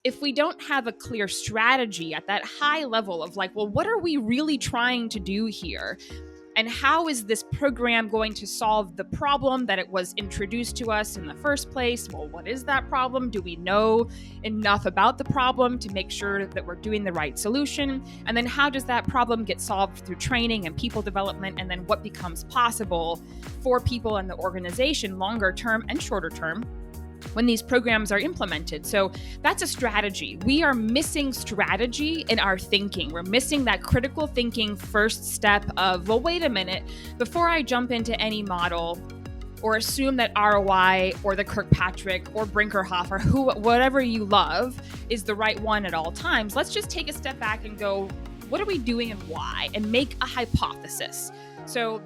if we don't have a clear strategy at that high level of like, well, what are we really trying to do here? And how is this program going to solve the problem that it was introduced to us in the first place? Well, what is that problem? Do we know enough about the problem to make sure that we're doing the right solution? And then how does that problem get solved through training and people development? And then what becomes possible for people in the organization, longer term and shorter term, when these programs are implemented? So that's a strategy. We are missing strategy in our thinking. We're missing that critical thinking first step of, well, wait a minute, before I jump into any model or assume that ROI or the Kirkpatrick or Brinkerhoff or whatever you love is the right one at all times, let's just take a step back and go, what are we doing and why? And make a hypothesis. So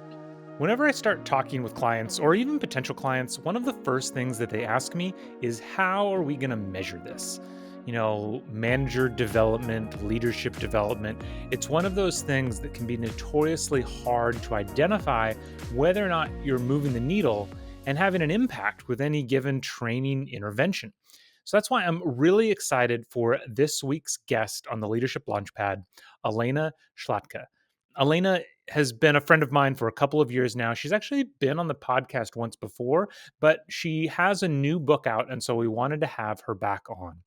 whenever I start talking with clients or even potential clients, one of the first things that they ask me is, how are we going to measure this? Manager development, leadership development. It's one of those things that can be notoriously hard to identify whether or not you're moving the needle and having an impact with any given training intervention. So that's why I'm really excited for this week's guest on the Leadership Launchpad, Alaina Szlachta. Alaina has been a friend of mine for a couple of years now. She's actually been on the podcast once before, but she has a new book out, and so we wanted to have her back on.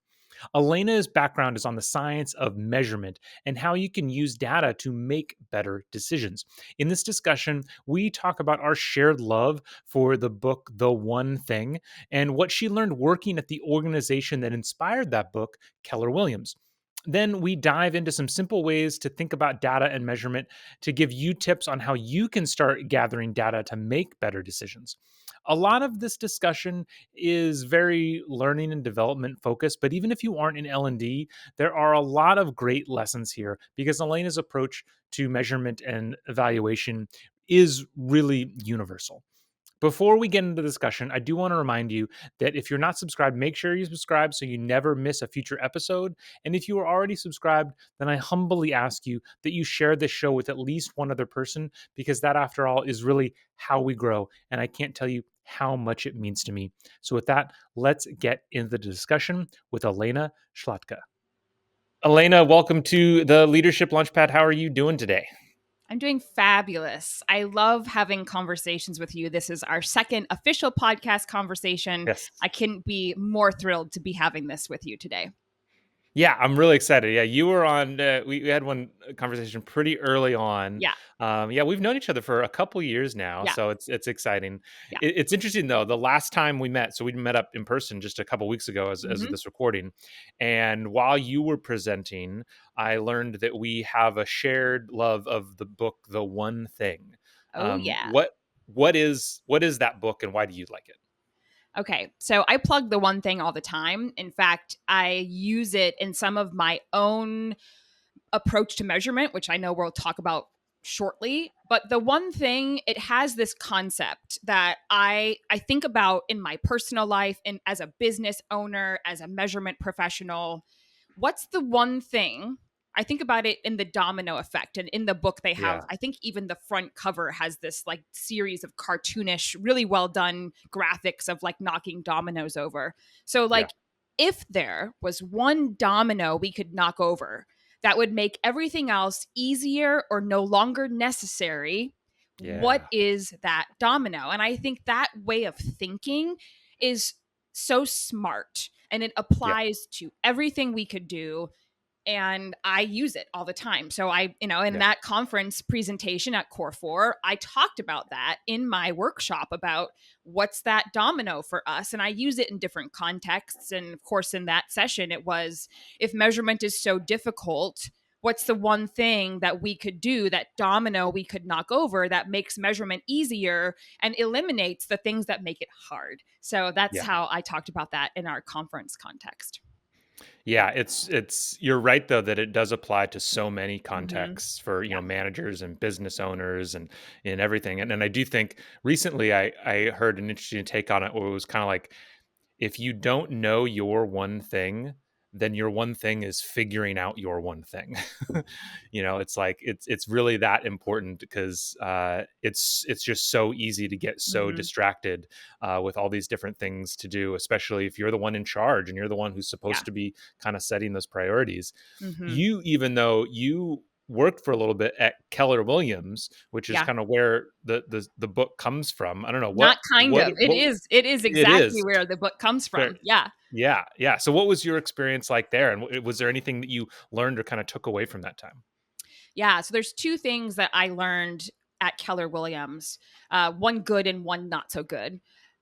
Alaina's background is on the science of measurement and how you can use data to make better decisions. In this discussion, we talk about our shared love for the book, The One Thing, and what she learned working at the organization that inspired that book, Keller Williams. Then we dive into some simple ways to think about data and measurement to give you tips on how you can start gathering data to make better decisions. A lot of this discussion is very learning and development focused, but even if you aren't in L&D, there are a lot of great lessons here because Alaina's approach to measurement and evaluation is really universal. Before we get into the discussion, I do want to remind you that if you're not subscribed, make sure you subscribe so you never miss a future episode. And if you are already subscribed, then I humbly ask you that you share this show with at least one other person, because that, after all, is really how we grow. And I can't tell you how much it means to me. So with that, let's get into the discussion with Alaina Szlachta. Alaina, welcome to the Leadership Launchpad. How are you doing today? I'm doing fabulous. I love having conversations with you. This is our second official podcast conversation. Yes. I couldn't be more thrilled to be having this with you today. Yeah, I'm really excited. Yeah, you were on, we had one conversation pretty early on. Yeah. We've known each other for a couple years now, Yeah. so it's exciting. Yeah. It's interesting though, the last time we met, so we met up in person just a couple weeks ago as of this recording. And while you were presenting, I learned that we have a shared love of the book, The One Thing. Yeah. What is that book and why do you like it? Okay, so I plug The One Thing all the time. In fact, I use it in some of my own approach to measurement, which I know we'll talk about shortly. But The One Thing, it has this concept that I think about in my personal life and as a business owner, as a measurement professional. What's the one thing? I think about it in the domino effect. And in the book, they have, I think even the front cover has this like series of cartoonish, really well done graphics of like knocking dominoes over. So, like, if there was one domino we could knock over that would make everything else easier or no longer necessary, what is that domino? And I think that way of thinking is so smart and it applies to everything we could do. And I use it all the time. So in that conference presentation at Core 4, I talked about that in my workshop about what's that domino for us. And I use it in different contexts. And of course, in that session, it was, if measurement is so difficult, what's the one thing that we could do, that domino we could knock over that makes measurement easier and eliminates the things that make it hard? So that's how I talked about that in our conference context. Yeah, it's you're right though that it does apply to so many contexts for managers and business owners and everything. And I do think recently I heard an interesting take on it where it was kind of like, if you don't know your one thing, then your one thing is figuring out your one thing. It's like it's really that important, because it's just so easy to get so Hmm. distracted with all these different things to do, especially if you're the one in charge and you're the one who's Yeah. supposed to be kind of setting those priorities. Hmm. You, even though you worked for a little bit at Keller Williams, which is Yeah. kind of where the book comes from. I don't know Not kind of. It what is. It is it exactly is. where the book comes Fair. from. Yeah. Yeah, yeah. So what was your experience like there, and was there anything that you learned or kind of took away from that time? Yeah. So there's two things that I learned at Keller Williams, one good and one not so good.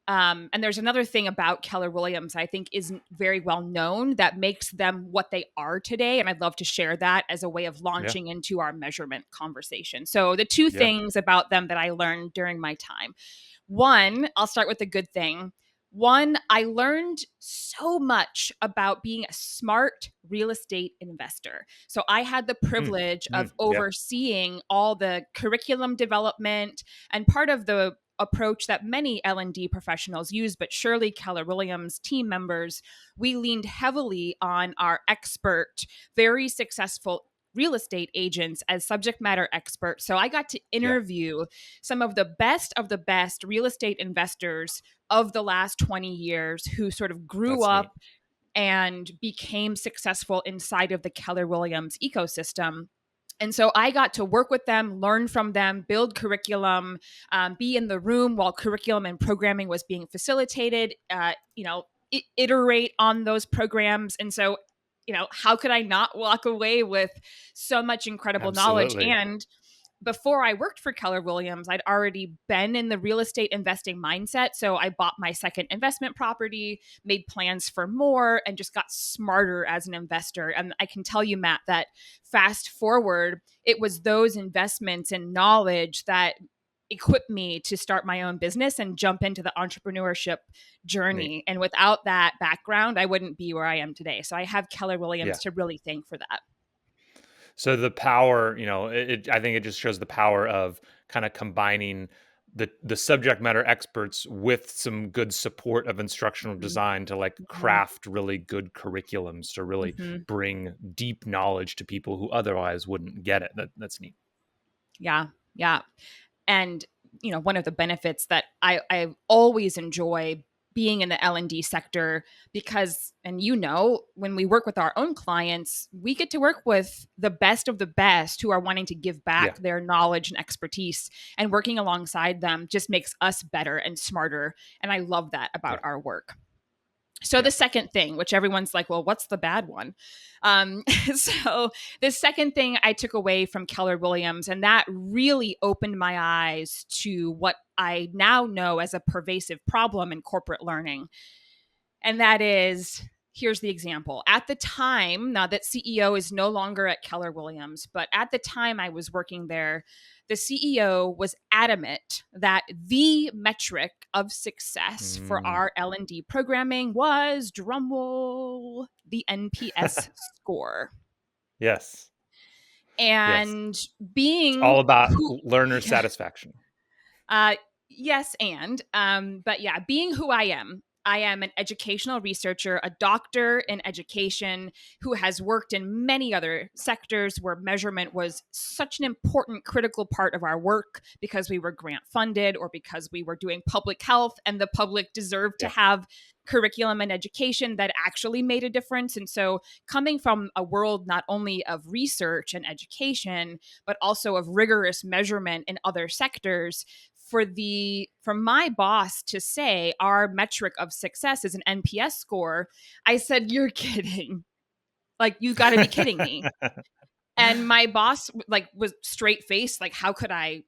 And there's another thing about Keller Williams I think isn't very well known that makes them what they are today. And I'd love to share that as a way of Yeah, launching into our measurement conversation. So, the two yeah. things about them that I learned during my time: one, I'll start with the good thing. One, I learned so much about being a smart real estate investor. So I had the Mm, privilege of yeah, overseeing all the curriculum development, and part of the approach that many L&D professionals use, but surely Keller Williams team members, we leaned heavily on our expert, very successful real estate agents as subject matter experts. So I got to yeah. interview some of the best real estate investors of the last 20 years who sort of grew That's neat. up and became successful inside of the Keller Williams ecosystem. And so I got to work with them, learn from them, build curriculum, be in the room while curriculum and programming was being facilitated, iterate on those programs. And so, how could I not walk away with so much incredible knowledge? Absolutely. And before I worked for Keller Williams, I'd already been in the real estate investing mindset. So I bought my second investment property, made plans for more, and just got smarter as an investor. And I can tell you, Matt, that fast forward, it was those investments and knowledge that equipped me to start my own business and jump into the entrepreneurship Neat. journey. And without that background, I wouldn't be where I am today. So I have Keller Williams Yeah. to really thank for that. So the power, I think it just shows the power of kind of combining the subject matter experts with some good support of instructional Hmm. design to like Hmm. craft really good curriculums to really Hmm. bring deep knowledge to people who otherwise wouldn't get it. That's neat. Yeah. Yeah. And one of the benefits that I always enjoy being in the L&D sector, because, and when we work with our own clients, we get to work with the best of the best who are wanting to give Yeah. back their knowledge and expertise, and working alongside them just makes us better and smarter. And I love that about Yeah. our work. So Yeah. the second thing, which everyone's like, well, what's the bad one? So the second thing I took away from Keller Williams, and that really opened my eyes to what I now know as a pervasive problem in corporate learning. And that is, here's the example. At the time, now that CEO is no longer at Keller Williams, but at the time I was working there, the CEO was adamant that the metric of success for Mm. our L&D programming was, drumroll, the NPS score. Yes. Yes. And It's being all about who learner yeah, satisfaction. Uh, yes, but yeah, being who I am an educational researcher, a doctor in education who has worked in many other sectors where measurement was such an important, critical part of our work because we were grant funded or because we were doing public health and the public deserved to Yeah. have curriculum and education that actually made a difference. And so, coming from a world not only of research and education, but also of rigorous measurement in other sectors, for my boss to say our metric of success is an NPS score, I said, "You're kidding. Like, you got to be kidding me." And my boss like was straight faced, like, how could I,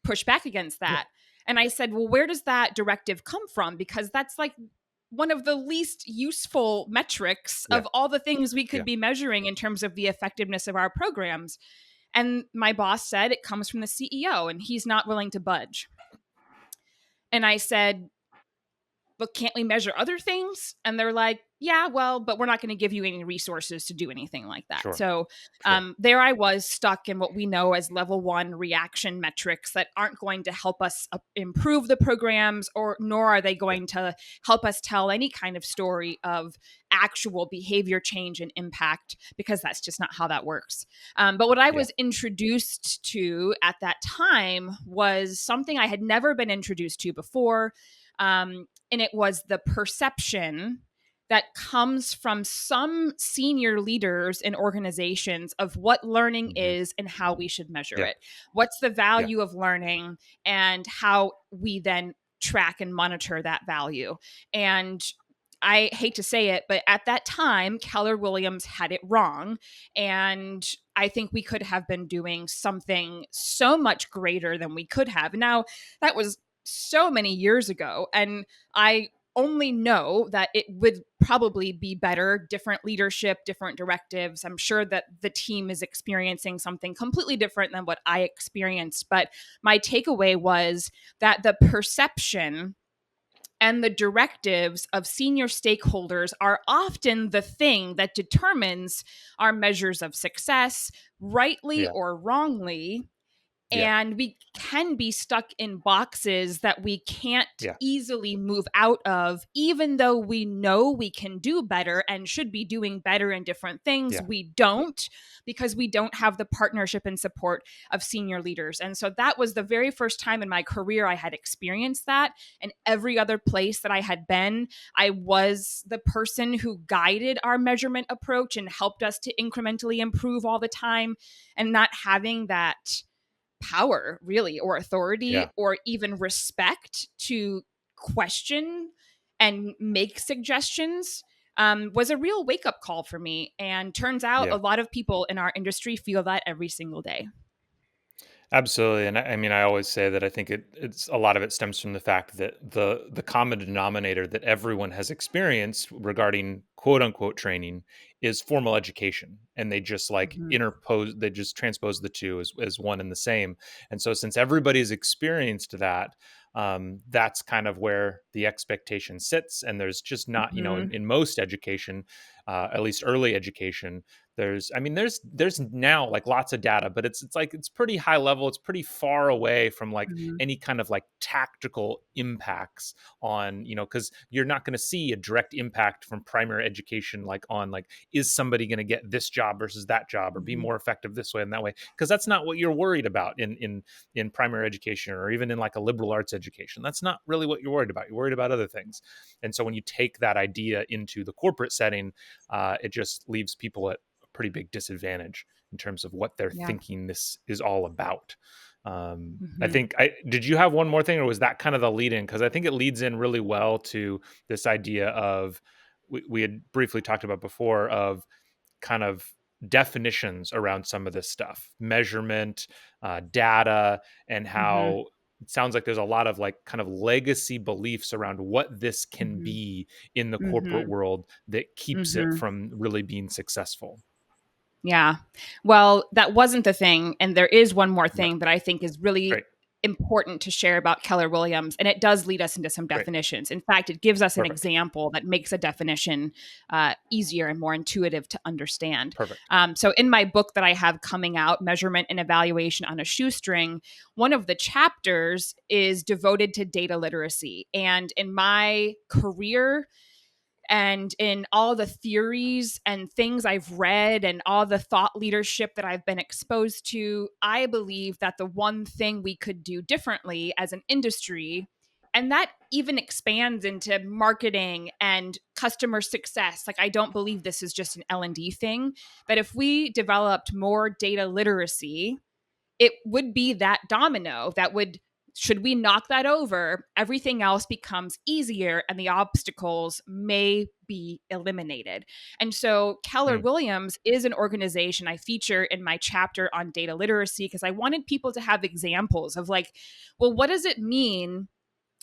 push back against Yeah. that? And I said, "Well, where does that directive come from? Because that's like one of the least useful metrics Yeah. of all the things we could Yeah. be measuring in terms of the effectiveness of our programs." And my boss said it comes from the CEO and he's not willing to budge. And I said, but can't we measure other things? And they're like, yeah, well, but we're not going to give you any resources to do anything like that. Sure. So Sure. there I was stuck in what we know as level one reaction metrics that aren't going to help us improve the programs, or nor are they Yeah. going to help us tell any kind of story of actual behavior change and impact, because that's just not how that works. But what I Yeah. was introduced to at that time was something I had never been introduced to before. And it was the perception that comes from some senior leaders in organizations of what learning Hmm. is and how we should measure Yeah. it. What's the Yeah. value of learning, and how we then track and monitor that value. And I hate to say it, but at that time, Keller Williams had it wrong. And I think we could have been doing something so much greater than we could have. Now, that was so many years ago. And I only know that it would probably be better, different leadership, different directives. I'm sure that the team is experiencing something completely different than what I experienced. But my takeaway was that the perception and the directives of senior stakeholders are often the thing that determines our measures of success, rightly Yeah. or wrongly. Yeah. And we can be stuck in boxes that we can't Yeah. easily move out of, even though we know we can do better and should be doing better in different things. Yeah. We don't, because we don't have the partnership and support of senior leaders. And so that was the very first time in my career I had experienced that. And every other place that I had been, I was the person who guided our measurement approach and helped us to incrementally improve all the time. And not having that power, really, or authority, Yeah. or even respect to question and make suggestions, was a real wake up call for me. And turns out a Yeah. lot of people in our industry feel that every single day. Absolutely, and I mean, I always say that I think it's a lot of it stems from the fact that the common denominator that everyone has experienced regarding quote unquote training is formal education, and they just like Mhm. interpose, they just transpose the two as one and the same. And so, since everybody's experienced that, that's kind of where the expectation sits. And there's just not, Mhm. in most education, at least early education, I mean, there's now like lots of data, but it's like it's pretty high level. It's pretty far away from like Mhm. any kind of like tactical impacts on, because you're not going to see a direct impact from primary education, like on like, is somebody going to get this job versus that job or be Mhm. more effective this way and that way? Because that's not what you're worried about in primary education, or even in like a liberal arts education. That's not really what you're worried about. You're worried about other things. And so when you take that idea into the corporate setting, it just leaves people at pretty big disadvantage in terms of what they're Yeah. thinking this is all about. I Mhm. think I did you have one more thing, or was that kind of the lead in? Because I think it leads in really well to this idea of we had briefly talked about before of kind of definitions around some of this stuff, measurement, data, and Mhm. how it sounds like there's a lot of like kind of legacy beliefs around what this can Mhm. be in the corporate Mhm. world that keeps it Mhm. from really being successful. Yeah. Well, that wasn't the thing. And there is one more Yeah. thing that I think is really Great. important to share about Keller Williams. And it does lead us into some Great. definitions. In fact, it gives us an Perfect. example that makes a definition easier and more intuitive to understand. Perfect. So, in my book that I have coming out, Measurement and Evaluation on a Shoestring, one of the chapters is devoted to data literacy. And in my career, and in all the theories and things I've read and all the thought leadership that I've been exposed to, I believe that the one thing we could do differently as an industry, and that even expands into marketing and customer success. Like, I don't believe this is just an L&D thing, that if we developed more data literacy, it would be that domino that would, should we knock that over, everything else becomes easier and the obstacles may be eliminated. And so Keller Mm, Williams is an organization I feature in my chapter on data literacy, because I wanted people to have examples of like, well, what does it mean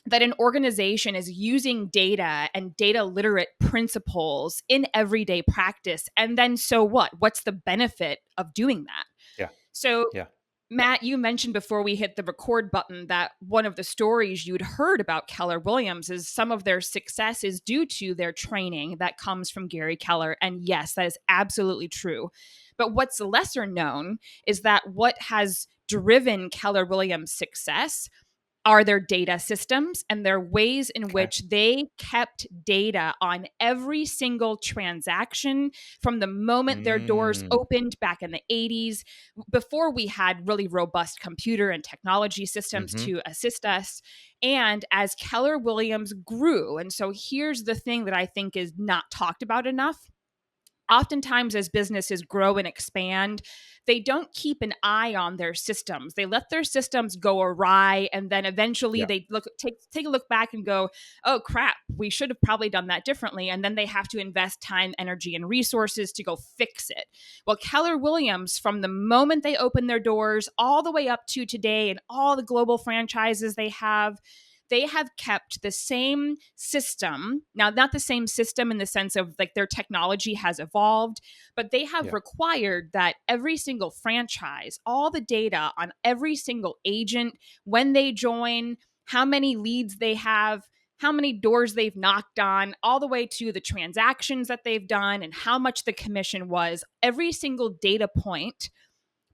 that an organization is using data and data literate principles in everyday practice? And then so what? What's the benefit of doing that? yeah. So Yeah. Matt, you mentioned before we hit the record button that one of the stories you'd heard about Keller Williams is some of their success is due to their training that comes from Gary Keller. And yes, that is absolutely true. But what's lesser known is that what has driven Keller Williams' success are their data systems and their ways in Okay. which they kept data on every single transaction from the moment their doors Mm, opened back in the 80s, before we had really robust computer and technology systems hmm. to assist us. And as Keller Williams grew, and so here's the thing that I think is not talked about enough. Oftentimes, as businesses grow and expand, they don't keep an eye on their systems. They let their systems go awry, and then eventually Yeah. they take a look back and go, "Oh crap, we should have probably done that differently." And then they have to invest time, energy, and resources to go fix it. Well, Keller Williams, from the moment they opened their doors all the way up to today, and all the global franchises they have kept the same system. Now, not the same system in the sense of like their technology has evolved, but they have Yeah. required that every single franchise, all the data on every single agent, when they join, how many leads they have, how many doors they've knocked on, all the way to the transactions that they've done and how much the commission was, every single data point.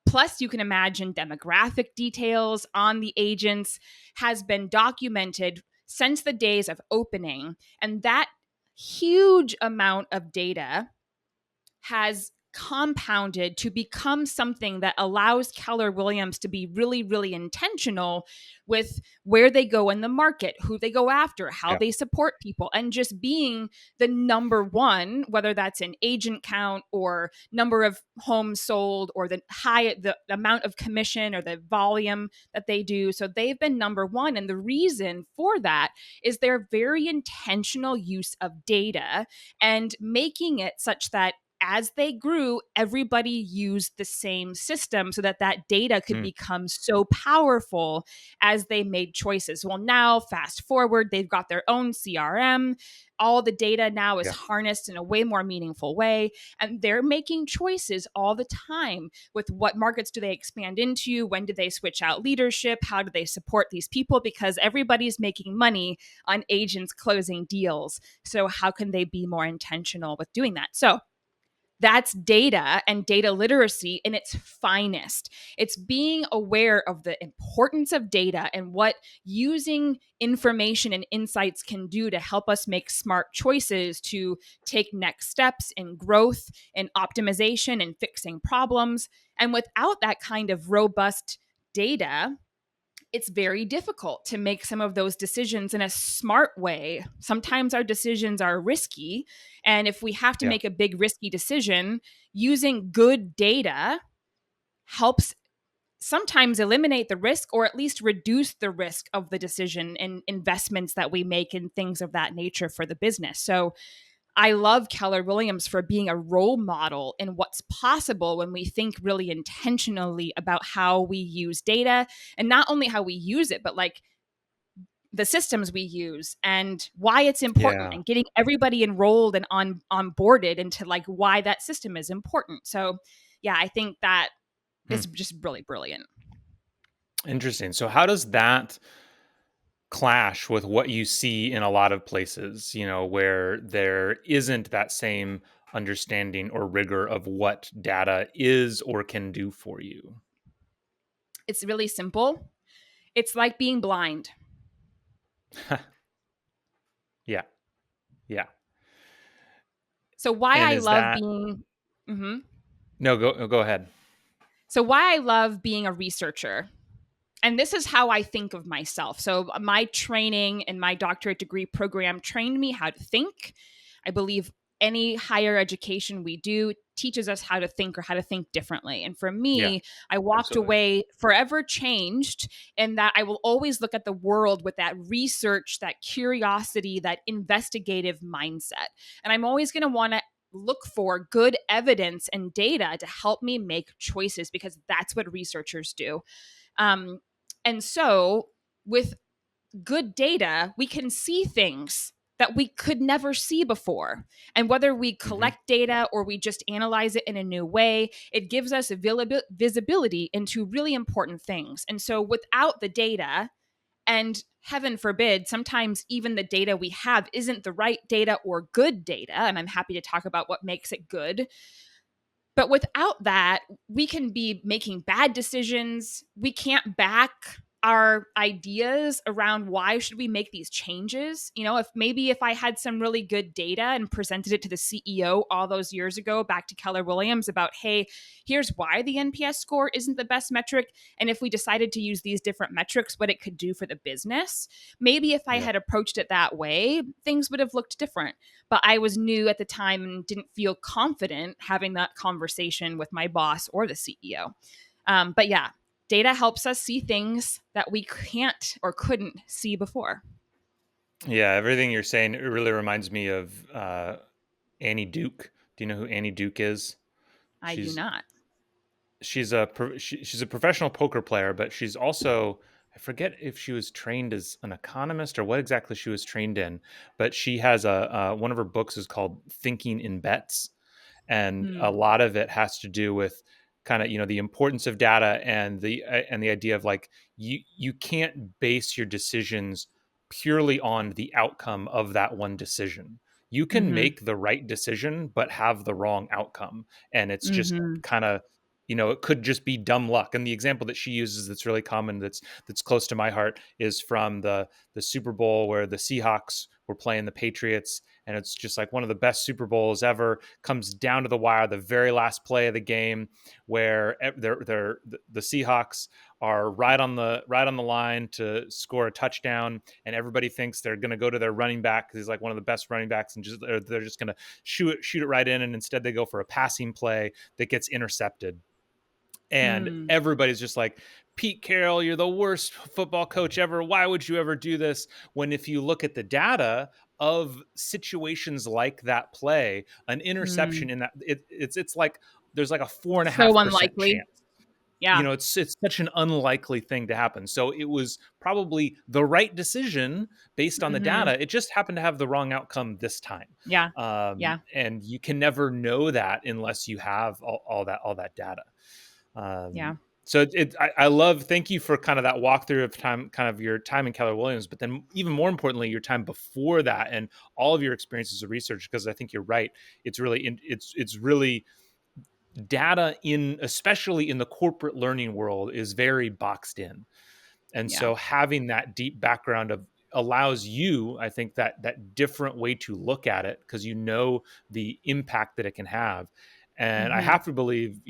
Plus, you can imagine demographic details on the agents has been documented since the days of opening. And that huge amount of data has compounded to become something that allows Keller Williams to be really, really intentional with where they go in the market, who they go after, how Yeah. they support people, and just being the number one, whether that's in agent count or number of homes sold or the amount of commission or the volume that they do. So they've been number one. And the reason for that is their very intentional use of data and making it such that as they grew, everybody used the same system so that that data could Mm, become so powerful as they made choices. Well, now, fast forward, they've got their own CRM. All the data now is yeah. harnessed in a way more meaningful way. And they're making choices all the time with what markets do they expand into? When do they switch out leadership? How do they support these people? Because everybody's making money on agents closing deals. So, how can they be more intentional with doing that? So, that's data and data literacy in its finest. It's being aware of the importance of data and what using information and insights can do to help us make smart choices to take next steps in growth and optimization and fixing problems. And without that kind of robust data, it's very difficult to make some of those decisions in a smart way. Sometimes our decisions are risky. And if we have to Yeah. make a big risky decision, using good data helps sometimes eliminate the risk or at least reduce the risk of the decision and investments that we make in things of that nature for the business. So I love Keller Williams for being a role model in what's possible when we think really intentionally about how we use data, and not only how we use it, but like the systems we use and why it's important, Yeah. and getting everybody enrolled and onboarded into like why that system is important. So yeah, I think that Hmm. is just really brilliant. Interesting. So, how does that clash with what you see in a lot of places, where there isn't that same understanding or rigor of what data is or can do for you? It's really simple. It's like being blind. Yeah. Yeah. So why And I is love that being mhm. no, go ahead. So why I love being a researcher, and this is how I think of myself. So, my training and my doctorate degree program trained me how to think. I believe any higher education we do teaches us how to think or how to think differently. And for Yeah, me, I walked absolutely. away forever changed in that I will always look at the world with that research, that curiosity, that investigative mindset. And I'm always going to want to look for good evidence and data to help me make choices because that's what researchers do. And so, with good data, we can see things that we could never see before. And whether we Hmm. collect data or we just analyze it in a new way, it gives us visibility into really important things. And so without the data, and heaven forbid, sometimes even the data we have isn't the right data or good data. And I'm happy to talk about what makes it good. But without that, we can be making bad decisions. We can't back our ideas around why should we make these changes. If I had some really good data and presented it to the CEO all those years ago back to Keller Williams about, hey, here's why the NPS score isn't the best metric, and if we decided to use these different metrics, what it could do for the business, maybe if I Yeah. had approached it that way, things would have looked different. But I was new at the time and didn't feel confident having that conversation with my boss or the CEO. But yeah, data helps us see things that we can't or couldn't see before. Yeah, everything you're saying, it really reminds me of Annie Duke. Do you know who Annie Duke is? I do She's not. she's a professional poker player, but she's also, I forget if she was trained as an economist or what exactly she was trained in, but she has a one of her books is called Thinking in Bets, and a Mm, lot of it has to do with kind of the importance of data and the idea of like you can't base your decisions purely on the outcome of that one decision. You can mm-hmm. make the right decision but have the wrong outcome, and it's just Mm-hmm. kind of, it could just be dumb luck. And the example that she uses that's really common, that's close to my heart, is from the Super Bowl where the Seahawks were playing the Patriots, and it's just like one of the best Super Bowls ever. Comes down to the wire, the very last play of the game, where the Seahawks are right on the line to score a touchdown, and everybody thinks they're going to go to their running back because he's like one of the best running backs, and they're just going to shoot it right in, and instead they go for a passing play that gets intercepted, and Mm, everybody's just like, Pete Carroll, you're the worst football coach ever. Why would you ever do this? When if you look at the data of situations like that play, an mm. interception in that, it's like there's like a four and a So half percent unlikely. chance. Yeah. It's such an unlikely thing to happen. So it was probably the right decision based on the Mm-hmm. data. It just happened to have the wrong outcome this time. Yeah. Yeah. And you can never know that unless you have all that data. Yeah. So I love, thank you for kind of that walkthrough of time, kind of your time in Keller Williams, but then even more importantly, your time before that and all of your experiences of research, because I think you're right. It's really data in, especially in the corporate learning world, is very boxed in. And Yeah. so having that deep background of allows you, I think, that different way to look at it, because the impact that it can have. And I Mm-hmm. have to believe,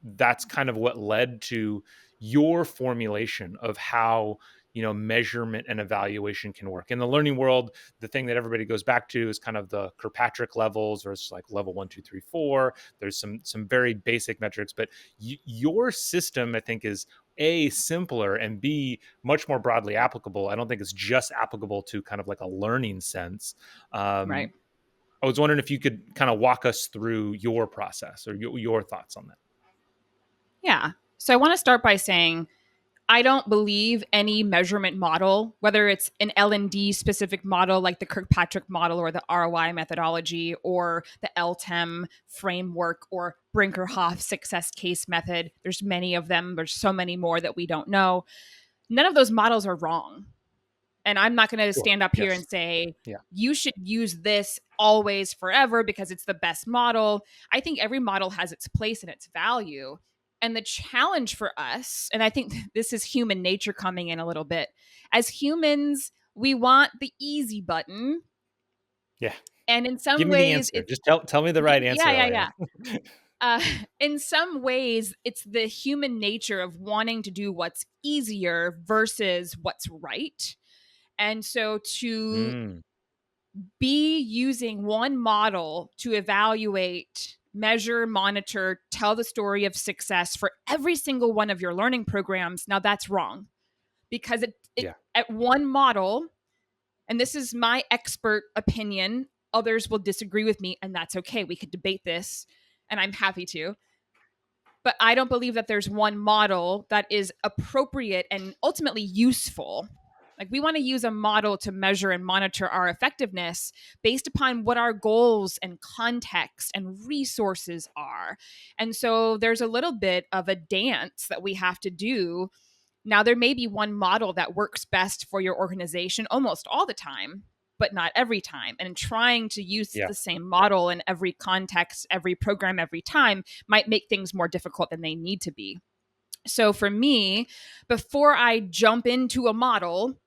that's kind of what led to your formulation of how, measurement and evaluation can work in the learning world. The thing that everybody goes back to is kind of the Kirkpatrick levels, or it's like level 1, 2, 3, 4. There's some very basic metrics, but your system, I think, is A, simpler, and B, much more broadly applicable. I don't think it's just applicable to kind of like a learning sense. Right. Um, I was wondering if you could kind of walk us through your process or your thoughts on that. Yeah. So I want to start by saying I don't believe any measurement model, whether it's an L&D specific model like the Kirkpatrick model or the ROI methodology or the LTEM framework or Brinkerhoff success case method. There's many of them. There's so many more that we don't know. None of those models are wrong. And I'm not going to Sure. stand up here and Yes. say, Yeah. you should use this always forever because it's the best model. I think every model has its place and its value. And the challenge for us, and I think this is human nature coming in a little bit, as humans, we want the easy button. Yeah. And in Give some me the ways, answer. Just tell me the right yeah, answer, yeah, Alaina. yeah. In some ways, it's the human nature of wanting to do what's easier versus what's right. And so to Mm, be using one model to evaluate, measure, monitor, tell the story of success for every single one of your learning programs, now that's wrong because it yeah. at one model, and this is my expert opinion, others will disagree with me, and that's okay. We could debate this, and I'm happy to. But I don't believe that there's one model that is appropriate and ultimately useful. Like we want to use a model to measure and monitor our effectiveness based upon what our goals and context and resources are. And so there's a little bit of a dance that we have to do. Now, there may be one model that works best for your organization almost all the time, but not every time. And trying to use Yeah. the same model in every context, every program, every time might make things more difficult than they need to be. So for me, before I jump into a model,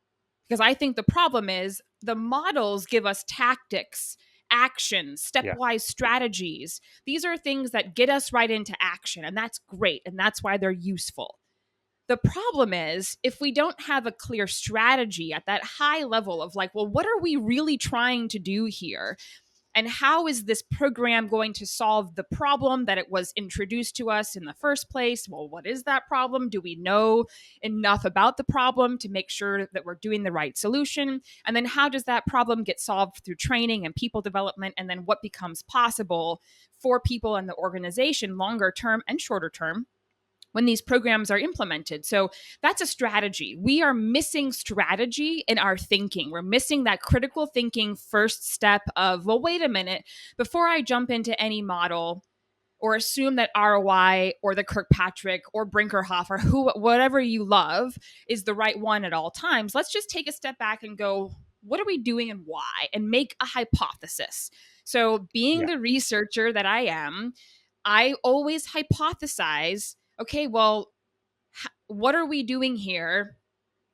because I think the problem is the models give us tactics, actions, Yeah. stepwise strategies. These are things that get us right into action, and that's great. And that's why they're useful. The problem is if we don't have a clear strategy at that high level of like, well, what are we really trying to do here? And how is this program going to solve the problem that it was introduced to us in the first place? Well, what is that problem? Do we know enough about the problem to make sure that we're doing the right solution? And then how does that problem get solved through training and people development? And then what becomes possible for people in the organization, longer term and shorter term, when these programs are implemented. So that's a strategy. We are missing strategy in our thinking. We're missing that critical thinking first step of, well, wait a minute, before I jump into any model or assume that ROI or the Kirkpatrick or Brinkerhoff or who, whatever you love is the right one at all times, let's just take a step back and go, what are we doing and why? And make a hypothesis. So, being Yeah. the researcher that I am, I always hypothesize, okay, well, what are we doing here?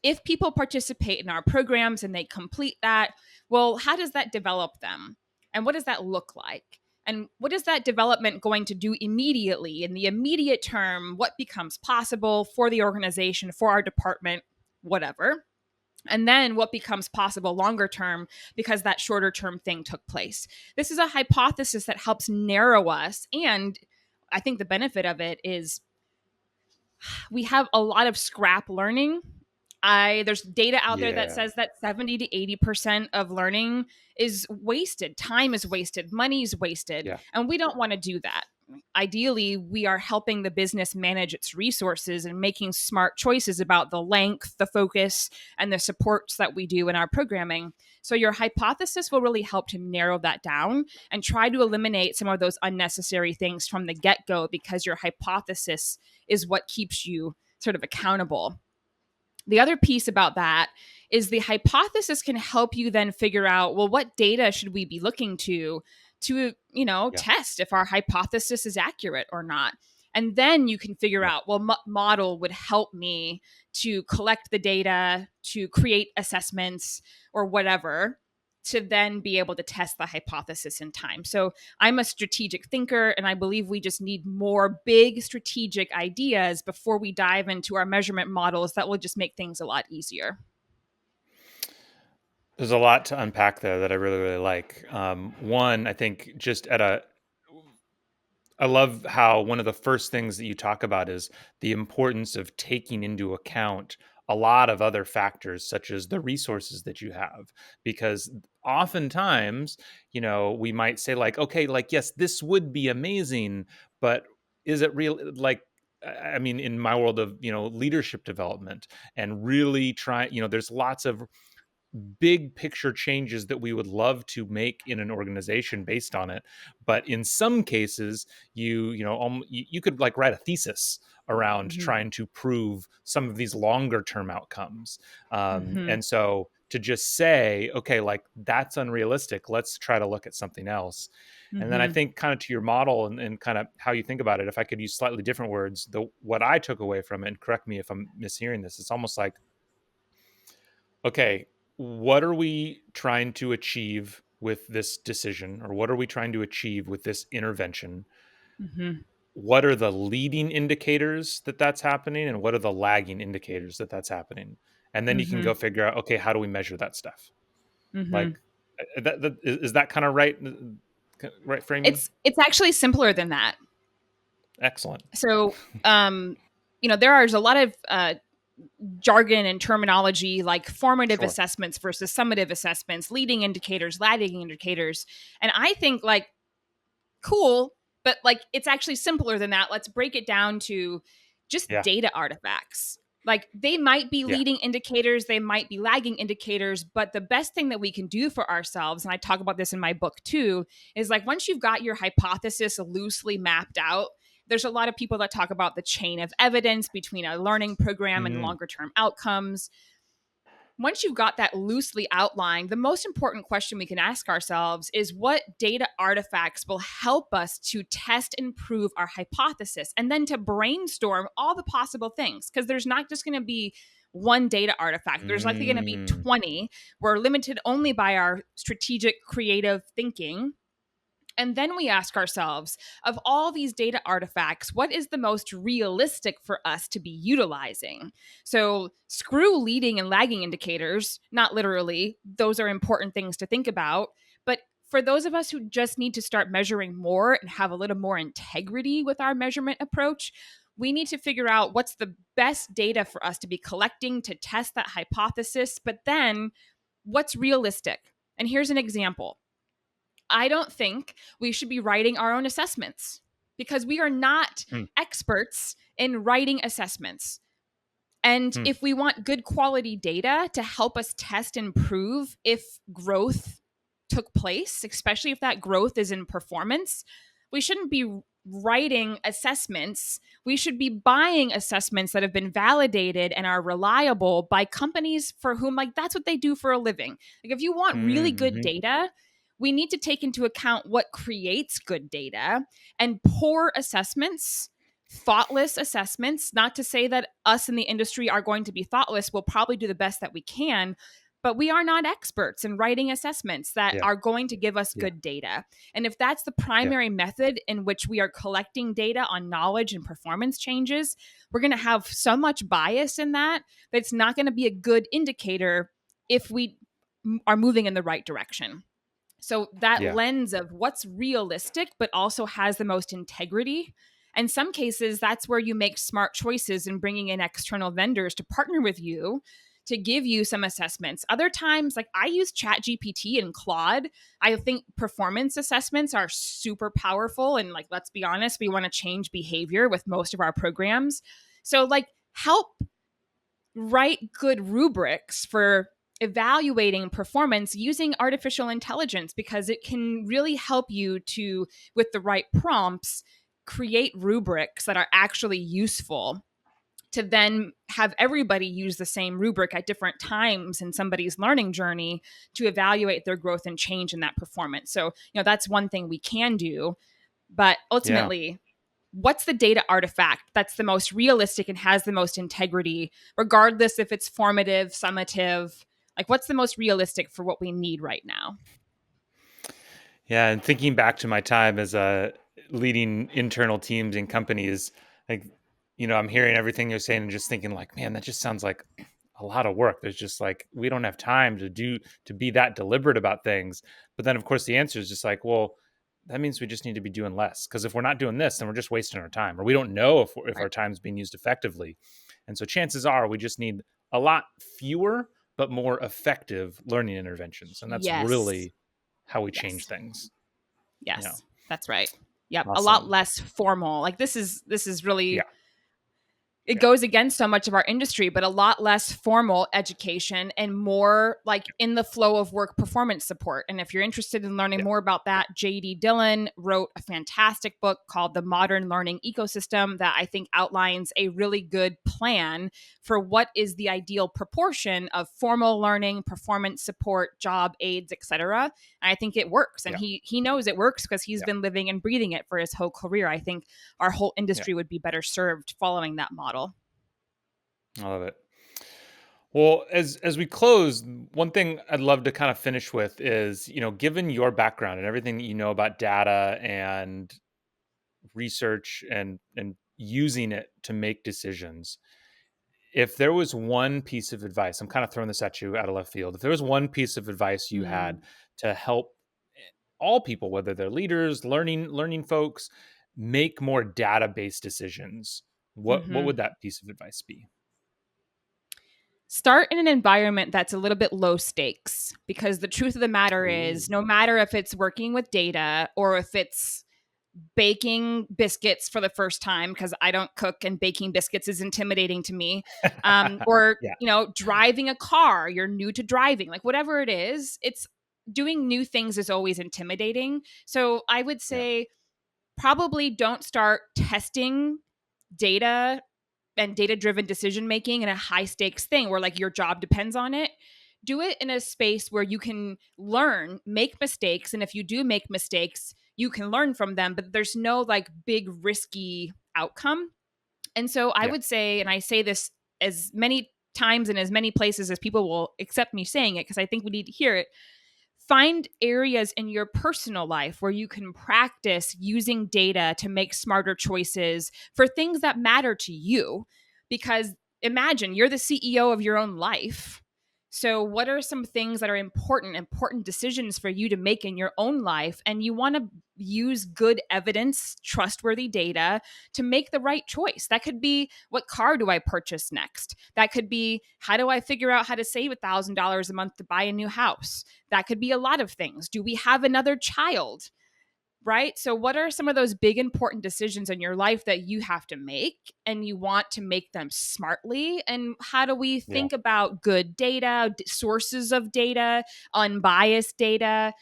If people participate in our programs and they complete that, well, how does that develop them? And what does that look like? And what is that development going to do immediately in the immediate term? What becomes possible for the organization, for our department, whatever? And then what becomes possible longer term because that shorter term thing took place. This is a hypothesis that helps narrow us. And I think the benefit of it is we have a lot of scrap learning. There's data out there that Yeah. says that 70 to 80% of learning is wasted. Time is wasted, money is wasted, Yeah. and we don't want to do that. Ideally, we are helping the business manage its resources and making smart choices about the length, the focus, and the supports that we do in our programming. So, your hypothesis will really help to narrow that down and try to eliminate some of those unnecessary things from the get go because your hypothesis is what keeps you sort of accountable. The other piece about that is the hypothesis can help you then figure out, well, what data should we be looking to, Yeah. test if our hypothesis is accurate or not. And then you can figure Yeah. out, well, model would help me to collect the data, to create assessments or whatever, to then be able to test the hypothesis in time. So I'm a strategic thinker, and I believe we just need more big strategic ideas before we dive into our measurement models that will just make things a lot easier. There's a lot to unpack there that I really, really like. One, I think just at a I love how one of the first things that you talk about is the importance of taking into account a lot of other factors, such as the resources that you have. Because oftentimes, we might say, like, okay, like, yes, this would be amazing, but is it real? Like, I mean, in my world of, leadership development and really try, there's lots of big picture changes that we would love to make in an organization based on it, but in some cases you could like write a thesis around Mm-hmm. trying to prove some of these longer term outcomes. Mm-hmm. And so to just say, okay, like that's unrealistic, let's try to look at something else. And then I Mm-hmm. think kind of to your model and kind of how you think about it, if I could use slightly different words, the what I took away from it, and correct me if I'm mishearing this, it's almost like, okay, what are we trying to achieve with this decision, or what are we trying to achieve with this intervention? Mm-hmm. What are the leading indicators that that's happening, and what are the lagging indicators that that's happening? And then you can Mm-hmm. go figure out, okay, how do we measure that stuff? Mm-hmm. Like, is that kind of right framing? It's actually simpler than that. Excellent. So, um, there is a lot of jargon and terminology like formative Sure. assessments versus summative assessments, leading indicators, lagging indicators. And I think like cool, but like it's actually simpler than that. Let's break it down to just Yeah. data artifacts. Like they might be Yeah. leading indicators, they might be lagging indicators, but the best thing that we can do for ourselves, and I talk about this in my book too, is like once you've got your hypothesis loosely mapped out, there's a lot of people that talk about the chain of evidence between a learning program and Mm. longer term outcomes. Once you've got that loosely outlined, the most important question we can ask ourselves is what data artifacts will help us to test and prove our hypothesis, and then to brainstorm all the possible things. Because there's not just going to be one data artifact, there's likely going to be Mm. 20. We're limited only by our strategic, creative thinking. And then we ask ourselves, of all these data artifacts, what is the most realistic for us to be utilizing? So, screw leading and lagging indicators, not literally, those are important things to think about. But for those of us who just need to start measuring more and have a little more integrity with our measurement approach, we need to figure out what's the best data for us to be collecting to test that hypothesis, but then what's realistic. And here's an example. I don't think we should be writing our own assessments because we are not Mm. experts in writing assessments. And Mm. if we want good quality data to help us test and prove if growth took place, especially if that growth is in performance, we shouldn't be writing assessments. We should be buying assessments that have been validated and are reliable by companies for whom, like, that's what they do for a living. Like, if you want really good Mhm. data, we need to take into account what creates good data, and poor assessments, thoughtless assessments, not to say that us in the industry are going to be thoughtless, we'll probably do the best that we can, but we are not experts in writing assessments that Yeah. are going to give us Yeah. good data. And if that's the Yeah. primary method in which we are collecting data on knowledge and performance changes, we're going to have so much bias in that that it's not going to be a good indicator if we are moving in the right direction. So that Yeah. lens of what's realistic, but also has the most integrity. In some cases, that's where you make smart choices in bringing in external vendors to partner with you to give you some assessments. Other times, like I use ChatGPT and Claude. I think performance assessments are super powerful. And like, let's be honest, we want to change behavior with most of our programs. So, like, help write good rubrics for evaluating performance using artificial intelligence, because it can really help you to, with the right prompts, create rubrics that are actually useful to then have everybody use the same rubric at different times in somebody's learning journey to evaluate their growth and change in that performance. So, that's one thing we can do. But Yeah. ultimately, what's the data artifact that's the most realistic and has the most integrity, regardless if it's formative, summative? Like, what's the most realistic for what we need right now? Yeah, and thinking back to my time as leading internal teams in companies, like, I'm hearing everything you're saying and just thinking like, man, that just sounds like a lot of work. There's just like we don't have time to be that deliberate about things. But then of course the answer is just like, well, that means we just need to be doing less, because if we're not doing this, then we're just wasting our time, or we don't know if Right. our time's being used effectively. And so chances are we just need a lot fewer but more effective learning interventions, and that's Yes. really how we change Yes. things. Yeah. Yes. That's right. Yep. A lot Awesome. less formal. Like, this is Yeah. really, it Yeah. goes against so much of our industry, but a lot less formal education and more like in the flow of work performance support. And if you're interested in learning Yeah. more about that, JD Dillon wrote a fantastic book called The Modern Learning Ecosystem that I think outlines a really good plan for what is the ideal proportion of formal learning, performance support, job aids, etc. And I think it works. And Yeah. he knows it works because he's Yeah. been living and breathing it for his whole career. I think our whole Yeah. industry would be better served following that model. I love it. Well, as we close, one thing I'd love to kind of finish with is, given your background and everything that you know about data and research and using it to make decisions, if there was one piece of advice, I'm kind of throwing this at you out of left field. If there was one piece of advice you had Mm. to help all people, whether they're leaders, learning folks, make more data-based decisions, what Hmm. would that piece of advice be? Start in an environment that's a little bit low stakes, because the truth of the matter is, Ooh. no matter if it's working with data or if it's baking biscuits for the first time because I don't cook and baking biscuits is intimidating to me. Or, Yeah. driving a car, you're new to driving, like whatever it is, it's doing new things is always intimidating. So I would Yeah. say probably don't start testing data and data driven decision making in a high stakes thing where like your job depends on it. Do it in a space where you can learn, make mistakes. And if you do make mistakes, you can learn from them, but there's no like big risky outcome. And so I Yeah. would say, and I say this as many times in as many places as people will accept me saying it, because I think we need to hear it. Find areas in your personal life where you can practice using data to make smarter choices for things that matter to you. Because imagine you're the CEO of your own life. So, what are some things that are important decisions for you to make in your own life? And you want to use good evidence, trustworthy data to make the right choice. That could be, what car do I purchase next? That could be, how do I figure out how to save $1,000 a month to buy a new house? That could be a lot of things. Do we have another child? Right? So, what are some of those big important decisions in your life that you have to make and you want to make them smartly? And how do we Yeah. think about good data, sources of data, unbiased data,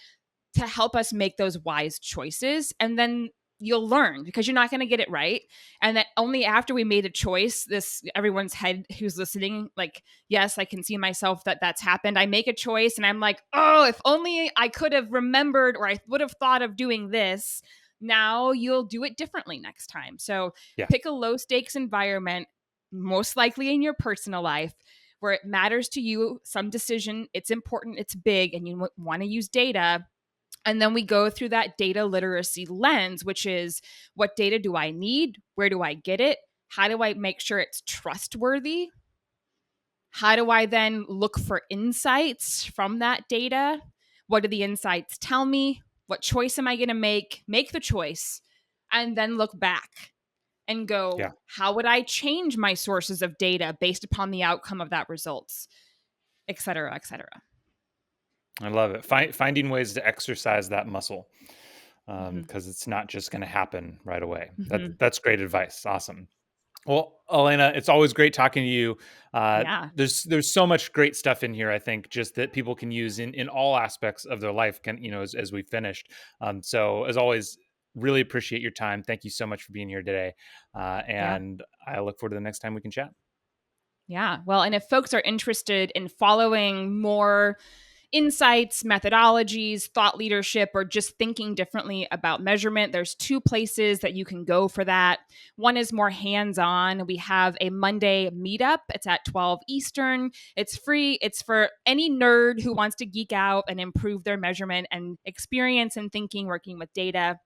to help us make those wise choices? And then you'll learn, because you're not going to get it right. And that only after we made a choice, this everyone's head who's listening, like, yes, I can see myself that that's happened. I make a choice and I'm like, oh, if only I could have remembered, or I would have thought of doing this. Now you'll do it differently next time. So Yeah. pick a low stakes environment, most likely in your personal life, where it matters to you, some decision, it's important, it's big, and you want to use data. And then we go through that data literacy lens, which is, what data do I need? Where do I get it? How do I make sure it's trustworthy? How do I then look for insights from that data? What do the insights tell me? What choice am I going to make? Make the choice and then look back and go, Yeah. how would I change my sources of data based upon the outcome of that results, et cetera, et cetera. I love it. Finding ways to exercise that muscle, Mm-hmm. because it's not just going to happen right away. Mm-hmm. That's great advice. Awesome. Well, Elena, it's always great talking to you. Yeah. There's so much great stuff in here. I think just that people can use in all aspects of their life. Can as we finished. So as always, really appreciate your time. Thank you so much for being here today. Yeah. And I look forward to the next time we can chat. Yeah. Well, and if folks are interested in following more insights, methodologies, thought leadership, or just thinking differently about measurement, there's two places that you can go for that. One is more hands on. We have a Monday meetup, it's at 12 Eastern. It's free. It's for any nerd who wants to geek out and improve their measurement and experience and thinking working with data.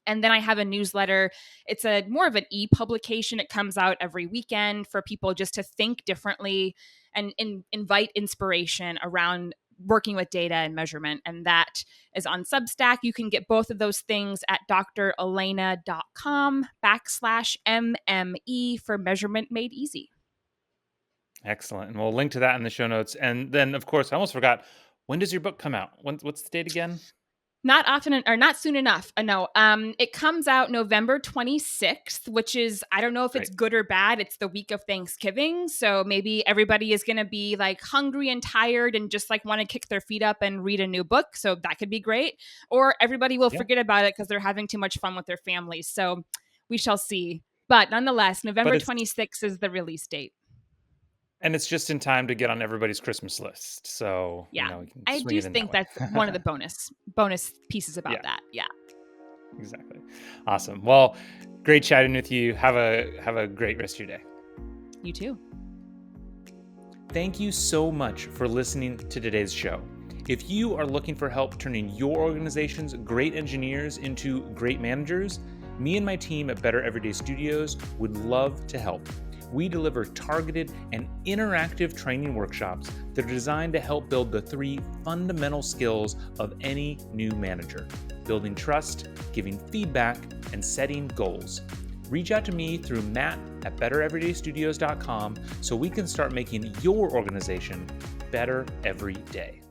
And then I have a newsletter. It's a more of an e-publication. It comes out every weekend for people just to think differently and invite inspiration around working with data and measurement. And that is on Substack. You can get both of those things at dralaina.com/MME for Measurement Made Easy. Excellent. And we'll link to that in the show notes. And then, of course, I almost forgot. When does your book come out? What's the date again? Not often, or not soon enough. No, it comes out November 26th, which is, I don't know if it's Great. good or bad. It's the week of Thanksgiving. So maybe everybody is going to be like hungry and tired and just like want to kick their feet up and read a new book. So that could be great. Or everybody will Yeah. forget about it because they're having too much fun with their families. So we shall see. But nonetheless, But November it's 26th is the release date. And it's just in time to get on everybody's Christmas list. So, Yeah. we can I swing do it in that think way. that's one of the bonus pieces about Yeah, that. Yeah. exactly. Awesome. Well, great chatting with you. Have a great rest of your day. You too. Thank you so much for listening to today's show. If you are looking for help turning your organization's great engineers into great managers, me and my team at Better Everyday Studios would love to help. We deliver targeted and interactive training workshops that are designed to help build the 3 fundamental skills of any new manager: building trust, giving feedback, and setting goals. Reach out to me through matt@bettereverydaystudios.com so we can start making your organization better every day.